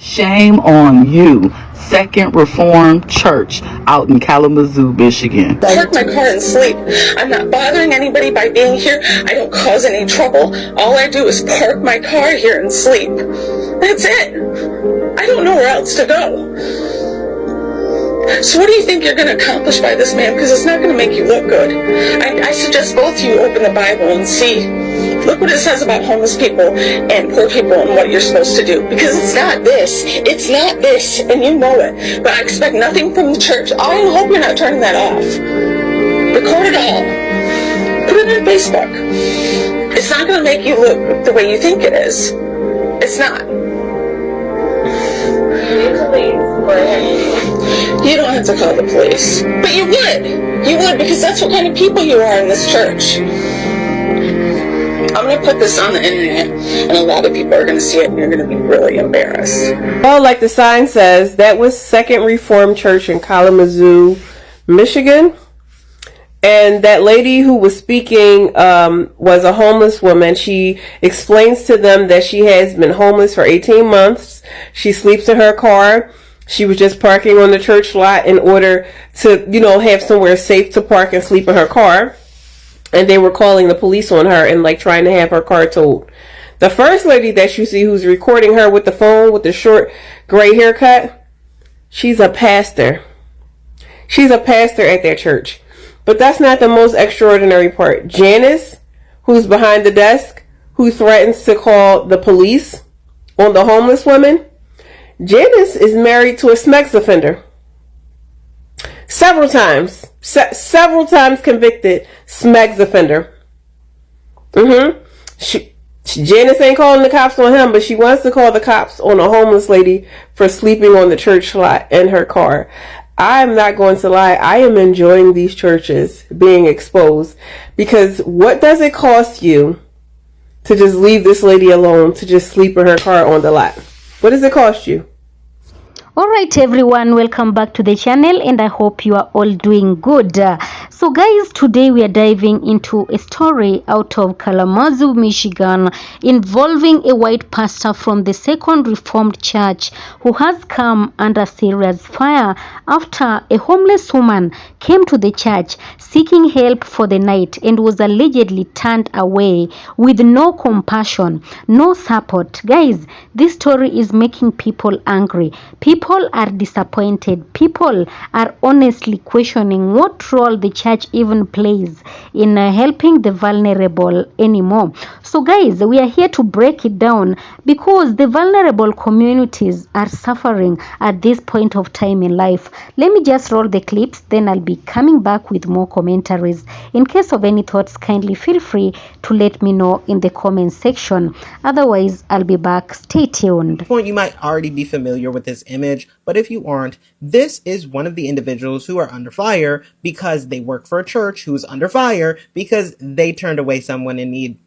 Shame on you. Second Reformed Church out in Kalamazoo, Michigan. Park my car and sleep. I'm not bothering anybody by being here. I don't cause any trouble. All I do is park my car here and sleep. That's it. I don't know where else to go. So what do you think you're going to accomplish by this, man? Because it's not going to make you look good. I suggest both of you open the Bible and see. Look what it says about homeless people and poor people and what you're supposed to do. Because it's not this. It's not this. And you know it. But I expect nothing from the church. I hope you're not turning that off. Record it all. Put it on Facebook. It's not going to make you look the way you think it is. It's not. You don't have to call the police. But you would. You would, because that's what kind of people you are in this church. I'm going to put this on the internet, and a lot of people are going to see it, and you're going to be really embarrassed. Well, like the sign says, that was Second Reformed Church in Kalamazoo, Michigan. And that lady who was speaking was a homeless woman. She explains to them that she has been homeless for 18 months. She sleeps in her car. She was just parking on the church lot in order to, have somewhere safe to park and sleep in her car. And they were calling the police on her and trying to have her car towed. The first lady that you see who's recording her with the phone with the short gray haircut, she's a pastor. She's a pastor at that church. But that's not the most extraordinary part. Janice, who's behind the desk, who threatens to call the police on the homeless woman, Janice is married to a SMEX offender. Several times convicted SMEX offender. Janice ain't calling the cops on him, but she wants to call the cops on a homeless lady for sleeping on the church lot in her car. I'm not going to lie. I am enjoying these churches being exposed, because what does it cost you to just leave this lady alone to just sleep in her car on the lot? What does it cost you? Alright everyone, welcome back to the channel, and I hope you are all doing good. So guys, today we are diving into a story out of Kalamazoo, Michigan, involving a white pastor from the Second Reformed Church who has come under serious fire after a homeless woman came to the church seeking help for the night and was allegedly turned away with no compassion, no support. Guys, this story is making people angry. People are disappointed. People are honestly questioning what role the church even plays in helping the vulnerable anymore. So guys, we are here to break it down, because the vulnerable communities are suffering at this point of time in life. Let me just roll the clips, then I'll be coming back with more commentaries. In case of any thoughts, kindly feel free to let me know in the comment section. Otherwise, I'll be back. Stay tuned. You might already be familiar with this image, but if you aren't, this is one of the individuals who are under fire because they work for a church who's under fire because they turned away someone in need.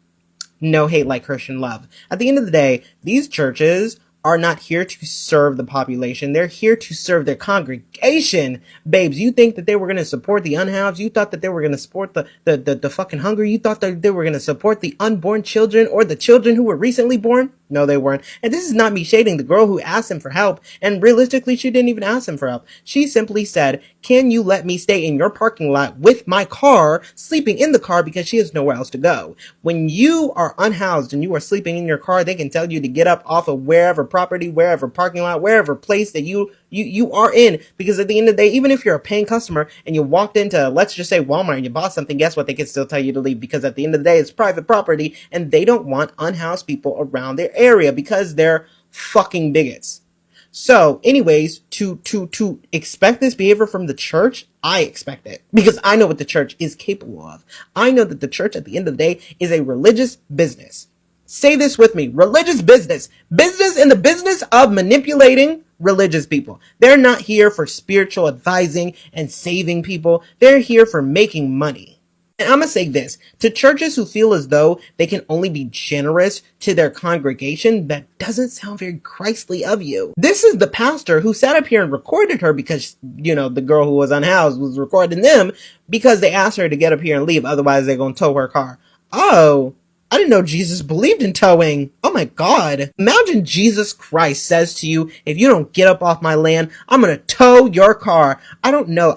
No hate like Christian love. At the end of the day, these churches are not here to serve the population. They're here to serve their congregation. Babes, you think that they were going to support the unhoused? You thought that they were going to support the fucking hungry? You thought that they were going to support the unborn children or the children who were recently born? No, they weren't. And this is not me shading the girl who asked him for help. And realistically, she didn't even ask him for help. She simply said, can you let me stay in your parking lot with my car, sleeping in the car because she has nowhere else to go? When you are unhoused and you are sleeping in your car, they can tell you to get up off of wherever property, wherever parking lot, wherever place that you are in, because at the end of the day, even if you're a paying customer and you walked into, let's just say Walmart, and you bought something, guess what? They can still tell you to leave, because at the end of the day, it's private property and they don't want unhoused people around their area because they're fucking bigots. So anyways, to expect this behavior from the church, I expect it, because I know what the church is capable of. I know that the church at the end of the day is a religious business. Say this with me. Religious business. Business in the business of manipulating religious people. They're not here for spiritual advising and saving people. They're here for making money. And I'm going to say this, to churches who feel as though they can only be generous to their congregation, that doesn't sound very Christly of you. This is the pastor who sat up here and recorded her because, the girl who was unhoused was recording them because they asked her to get up here and leave. Otherwise, they're going to tow her car. Oh, I didn't know Jesus believed in towing. Oh my God. Imagine Jesus Christ says to you, if you don't get up off my land, I'm gonna tow your car. I don't know.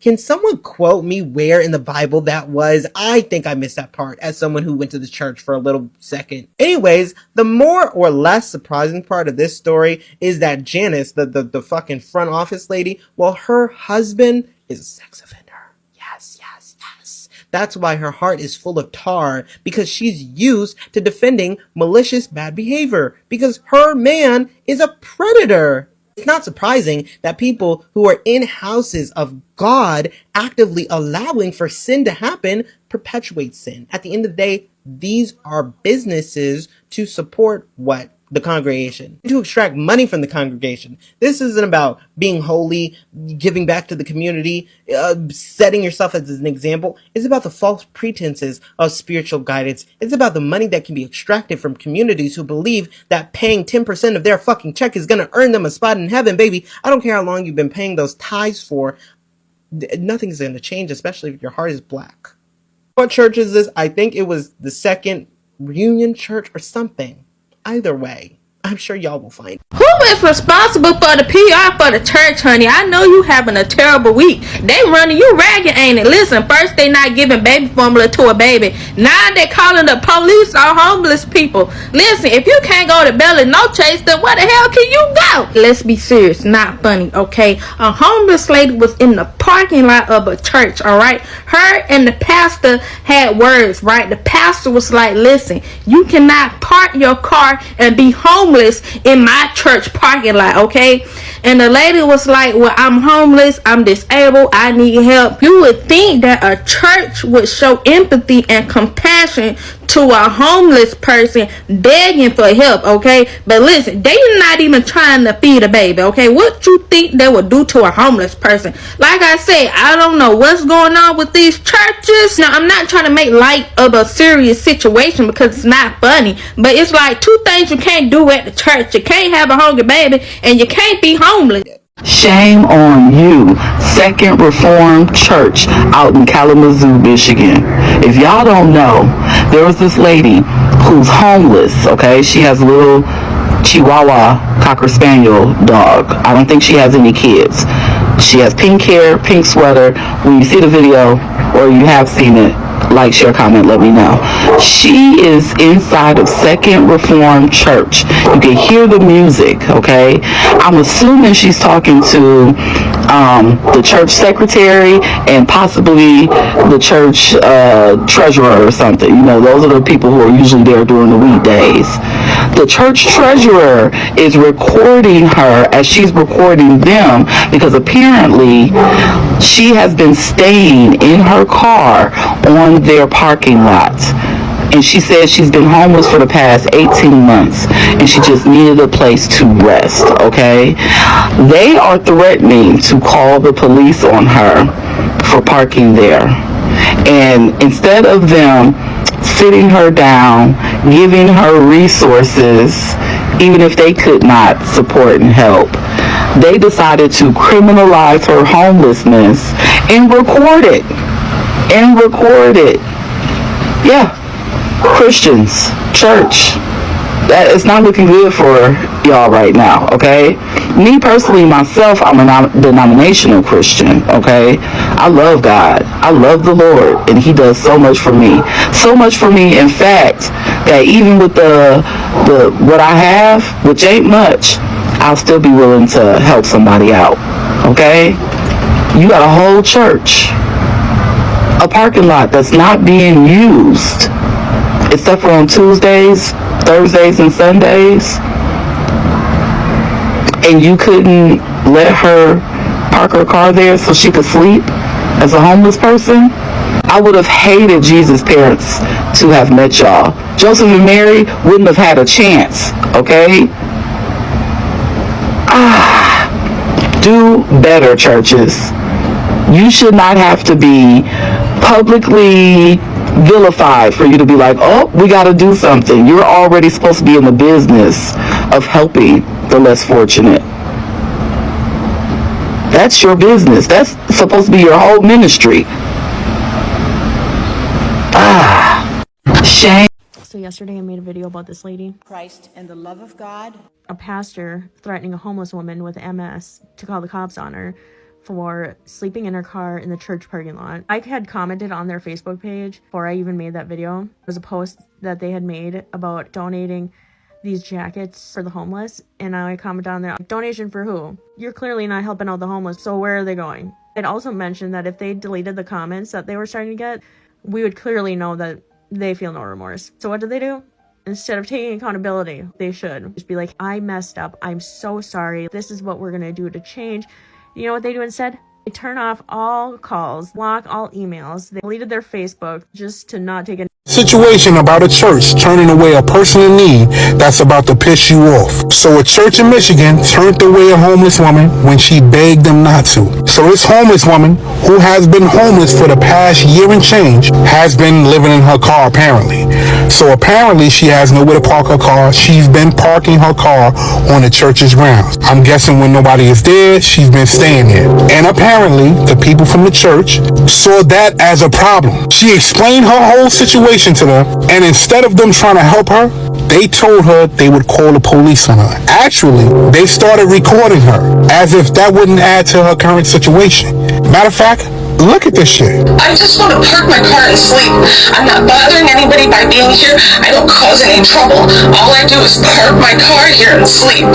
Can someone quote me where in the Bible that was? I think I missed that part as someone who went to the church for a little second. Anyways, the more or less surprising part of this story is that Janice, the fucking front office lady, well, her husband is a sex offender. Yes. That's why her heart is full of tar, because she's used to defending malicious bad behavior, because her man is a predator. It's not surprising that people who are in houses of God actively allowing for sin to happen perpetuate sin. At the end of the day, these are businesses to support what? The congregation, to extract money from the congregation. This isn't about being holy, giving back to the community, setting yourself as an example. It's about the false pretenses of spiritual guidance. It's about the money that can be extracted from communities who believe that paying 10% of their fucking check is going to earn them a spot in heaven, baby. I don't care how long you've been paying those tithes for. Nothing's going to change, especially if your heart is black. What church is this? I think it was the Second Reunion Church or something. Either way, I'm sure y'all will find. Who is responsible for the PR for the church, honey? I know you having a terrible week. They running you ragged, ain't it? Listen, first they not giving baby formula to a baby. Now they calling the police on homeless people. Listen, if you can't go to Belly No Chase, then where the hell can you go? Let's be serious, not funny, okay? A homeless lady was in the parking lot of a church, alright? Her and the pastor had words, right? The pastor was like, listen, you cannot park your car and be homeless in my church parking lot, okay? And the lady was like, well, I'm homeless, I'm disabled, I need help. You would think that a church would show empathy and compassion to a homeless person begging for help, okay? But listen, they not even trying to feed a baby, okay? What you think they would do to a homeless person? Like I said, I don't know what's going on with these churches. Now, I'm not trying to make light of a serious situation because it's not funny, but it's like two things you can't do at the church. You can't have a hungry baby and you can't be homeless. Shame on you, Second Reformed Church out in Kalamazoo, Michigan. If y'all don't know, there was this lady who's homeless, okay? She has a little Chihuahua Cocker Spaniel dog. I don't think she has any kids. She has pink hair, pink sweater. When you see the video, or you have seen it, like, share, comment, let me know. She is inside of Second Reformed Church. You can hear the music, okay? I'm assuming she's talking to the church secretary and possibly the church treasurer or something. You know, those are the people who are usually there during the weekdays. The church treasurer is recording her as she's recording them because apparently she has been staying in her car on their parking lot. And she says she's been homeless for the past 18 months and she just needed a place to rest, okay? They are threatening to call the police on her for parking there. And instead of them sitting her down, giving her resources, even if they could not support and help, they decided to criminalize her homelessness and record it. Yeah. Christians, church, that is not looking good for y'all right now, okay? Me personally, myself, I'm a denominational Christian, okay? I love God. I love the Lord, and He does so much for me. So much for me, in fact, that even with the what I have, which ain't much, I'll still be willing to help somebody out, okay? You got a whole church, a parking lot that's not being used, except for on Tuesdays, Thursdays, and Sundays, and you couldn't let her park her car there so she could sleep as a homeless person? I would have hated Jesus' parents to have met y'all. Joseph and Mary wouldn't have had a chance, okay? Do better, churches. You should not have to be publicly vilified for you to be like, oh, we got to do something. You're already supposed to be in the business of helping the less fortunate. That's your business. That's supposed to be your whole ministry. Shame. So yesterday I made a video about this lady. Christ and the love of God. A pastor threatening a homeless woman with MS to call the cops on her for sleeping in her car in the church parking lot. I had commented on their Facebook page before I even made that video. It was a post that they had made about donating these jackets for the homeless, and I commented on there, donation for who? You're clearly not helping out the homeless, so where are they going? It also mentioned that if they deleted the comments that they were starting to get, we would clearly know that they feel no remorse. So what do? Instead of taking accountability, they should just be like, I messed up, I'm so sorry, this is what we're gonna do to change. You know what they do instead? They turn off all calls, block all emails. They deleted their Facebook just to not take a situation about a church turning away a person in need that's about to piss you off. So a church in Michigan turned away a homeless woman when she begged them not to. So this homeless woman, who has been homeless for the past year and change, has been living in her car apparently. So apparently she has nowhere to park her car. She's been parking her car on the church's grounds. I'm guessing when nobody is there, she's been staying there. And apparently the people from the church saw that as a problem. She explained her whole situation to them, and instead of them trying to help her, they told her they would call the police on her. Actually, they started recording her, as if that wouldn't add to her current situation. Matter of fact, look at this shit. I just want to park my car and sleep. I'm not bothering anybody by being here. I don't cause any trouble. All I do is park my car here and sleep.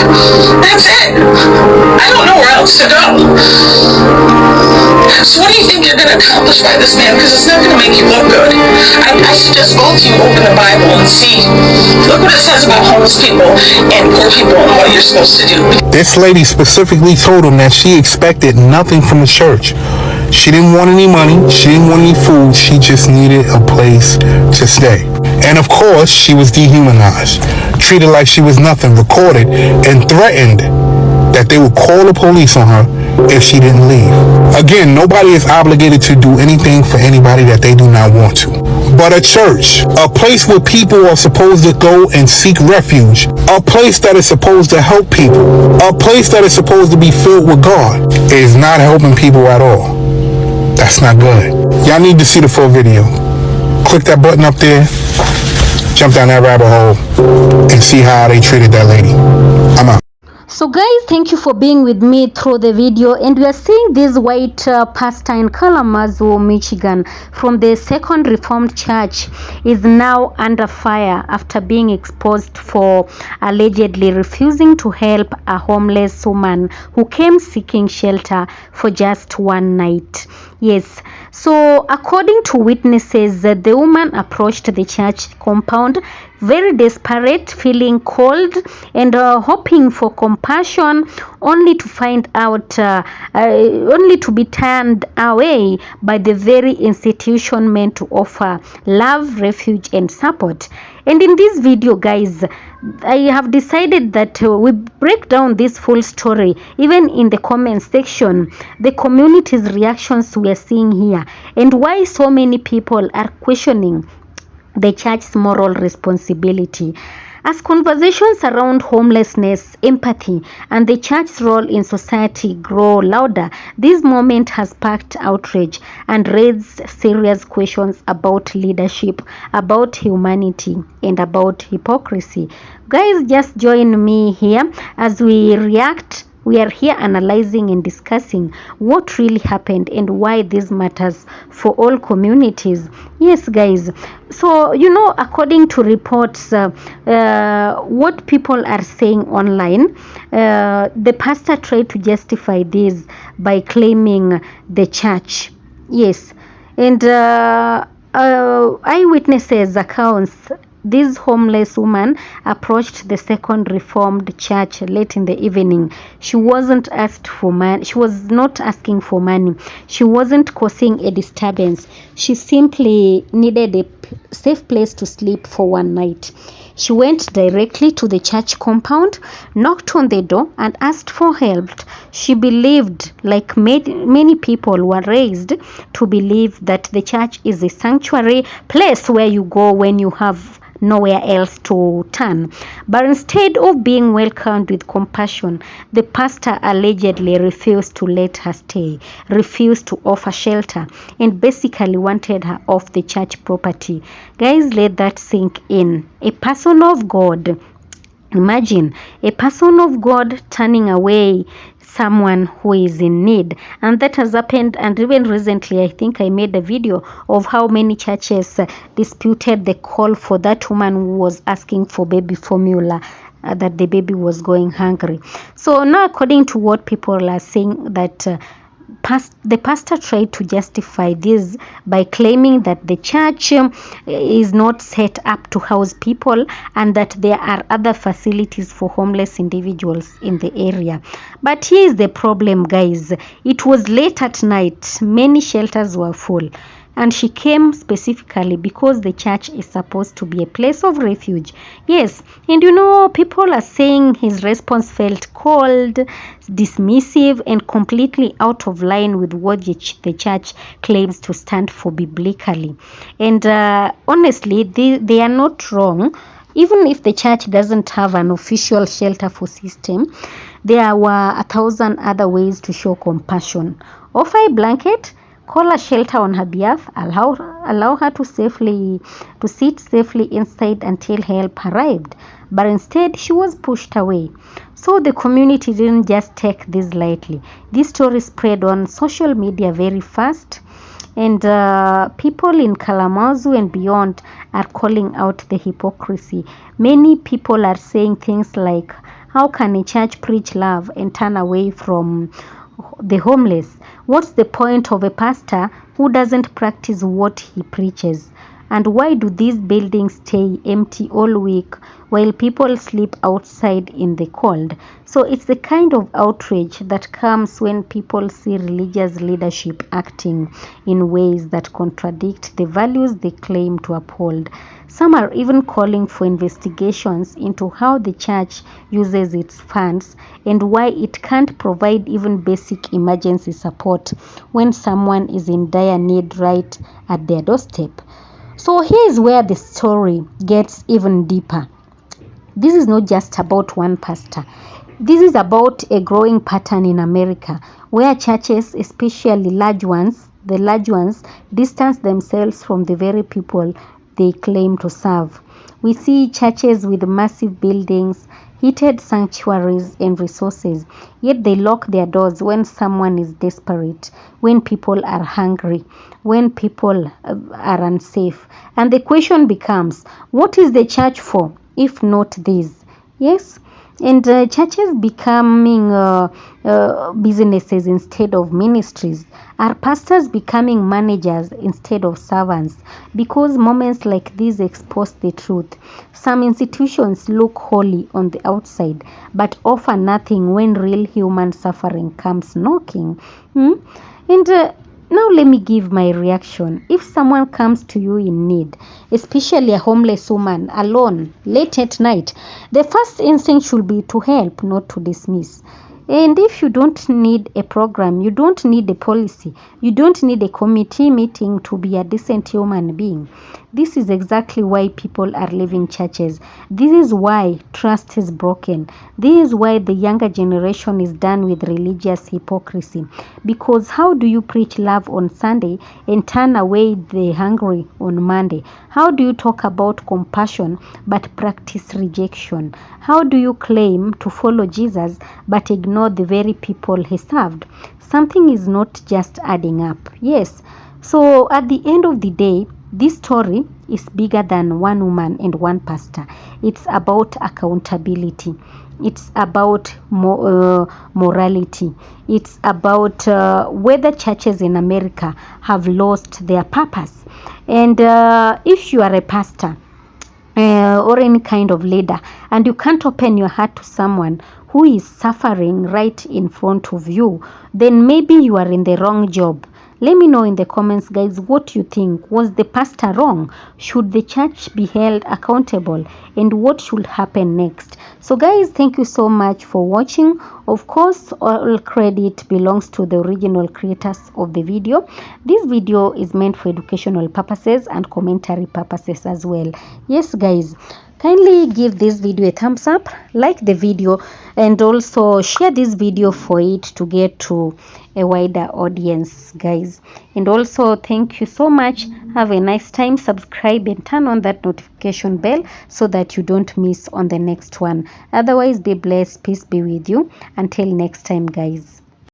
That's it. I don't know where else to go. So what do you think you're going to accomplish by this man? Because it's not going to make you look good. I suggest both of you open the Bible and see. Look what it says about homeless people and poor people and what you're supposed to do. This lady specifically told him that she expected nothing from the church. She didn't want any money, she didn't want any food, she just needed a place to stay. And of course, she was dehumanized, treated like she was nothing, recorded, and threatened that they would call the police on her if she didn't leave. Again, nobody is obligated to do anything for anybody that they do not want to. But a church, a place where people are supposed to go and seek refuge, a place that is supposed to help people, a place that is supposed to be filled with God, is not helping people at all. That's not good. Y'all need to see the full video. Click that button up there, jump down that rabbit hole, and see how they treated that lady. I'm out. So guys, thank you for being with me through the video, and we are seeing this white pastor in Kalamazoo, Michigan, from the Second Reformed Church is now under fire after being exposed for allegedly refusing to help a homeless woman who came seeking shelter for just one night. Yes, so according to witnesses, the woman approached the church compound very desperate, feeling cold and hoping for compassion, only to find out, only to be turned away by the very institution meant to offer love, refuge and support. And in this video, guys, I have decided that we break down this full story, even in the comment section, the community's reactions we are seeing here, and why so many people are questioning the church's moral responsibility. As conversations around homelessness, empathy, and the church's role in society grow louder, this moment has sparked outrage and raised serious questions about leadership, about humanity, and about hypocrisy. Guys, just join me here as we react. We are here analyzing and discussing what really happened and why this matters for all communities. Yes, guys. So, you know, according to reports, what people are saying online, the pastor tried to justify this by claiming the church. Yes. And eyewitnesses' accounts, this homeless woman approached the Second Reformed Church late in the evening. She wasn't asked for money. She was not asking for money. She wasn't causing a disturbance. She simply needed a safe place to sleep for one night. She went directly to the church compound, knocked on the door and asked for help. She believed, like many people were raised to believe, that the church is a sanctuary place where you go when you have nowhere else to turn. But instead of being welcomed with compassion, the pastor allegedly refused to let her stay, refused to offer shelter, and basically wanted her off the church property seriously. Guys, let that sink in. A person of God, imagine a person of God turning away someone who is in need. And that has happened. And even recently, I think I made a video of how many churches disputed the call for that woman who was asking for baby formula, that the baby was going hungry. So now, according to what people are saying, that the pastor tried to justify this by claiming that the church is not set up to house people and that there are other facilities for homeless individuals in the area. But here is the problem, guys. It was late at night. Many shelters were full. And she came specifically because the church is supposed to be a place of refuge. Yes, and people are saying his response felt cold, dismissive, and completely out of line with what the church claims to stand for biblically. And honestly, they are not wrong. Even if the church doesn't have an official shelter for system, there were 1,000 other ways to show compassion. Offer a blanket, call a shelter on her behalf, allow her to sit safely inside until help arrived. But instead, she was pushed away. So the community didn't just take this lightly. This story spread on social media very fast. And people in Kalamazoo and beyond are calling out the hypocrisy. Many people are saying things like, how can a church preach love and turn away from the homeless? What's the point of a pastor who doesn't practice what he preaches? And why do these buildings stay empty all week while people sleep outside in the cold? So it's the kind of outrage that comes when people see religious leadership acting in ways that contradict the values they claim to uphold. Some are even calling for investigations into how the church uses its funds and why it can't provide even basic emergency support when someone is in dire need right at their doorstep. So here's where the story gets even deeper. This is not just about one pastor. This is about a growing pattern in America where churches, especially the large ones, distance themselves from the very people they claim to serve. We see churches with massive buildings, heated sanctuaries and resources, yet they lock their doors when someone is desperate, when people are hungry, when people are unsafe. And the question becomes, what is the church for if not this? Yes, and churches becoming businesses instead of ministries. Are pastors becoming managers instead of servants? Because moments like these expose the truth. Some institutions look holy on the outside, but offer nothing when real human suffering comes knocking. And now let me give my reaction. If someone comes to you in need, especially a homeless woman, alone, late at night, the first instinct should be to help, not to dismiss. And if you don't need a program, you don't need a policy, you don't need a committee meeting to be a decent human being. This is exactly why people are leaving churches. This is why trust is broken. This is why the younger generation is done with religious hypocrisy. Because how do you preach love on Sunday and turn away the hungry on Monday? How do you talk about compassion but practice rejection? How do you claim to follow Jesus but ignore the very people he served? Something is not just adding up. Yes. So at the end of the day, this story is bigger than one woman and one pastor. It's about accountability. It's about morality. It's about whether churches in America have lost their purpose. And if you are a pastor or any kind of leader and you can't open your heart to someone who is suffering right in front of you, then maybe you are in the wrong job. Let me know in the comments, guys, what you think. Was the pastor wrong? Should the church be held accountable? And what should happen next? So guys, thank you so much for watching. Of course, all credit belongs to the original creators of the video. This video is meant for educational purposes and commentary purposes as well. Yes, guys. kindly give this video a thumbs up, like the video, and also share this video for it to get to a wider audience, guys. And also thank you so much. Have a nice time. Subscribe and turn on that notification bell so that you don't miss on the next one. Otherwise, be blessed. Peace be with you. Until next time, guys.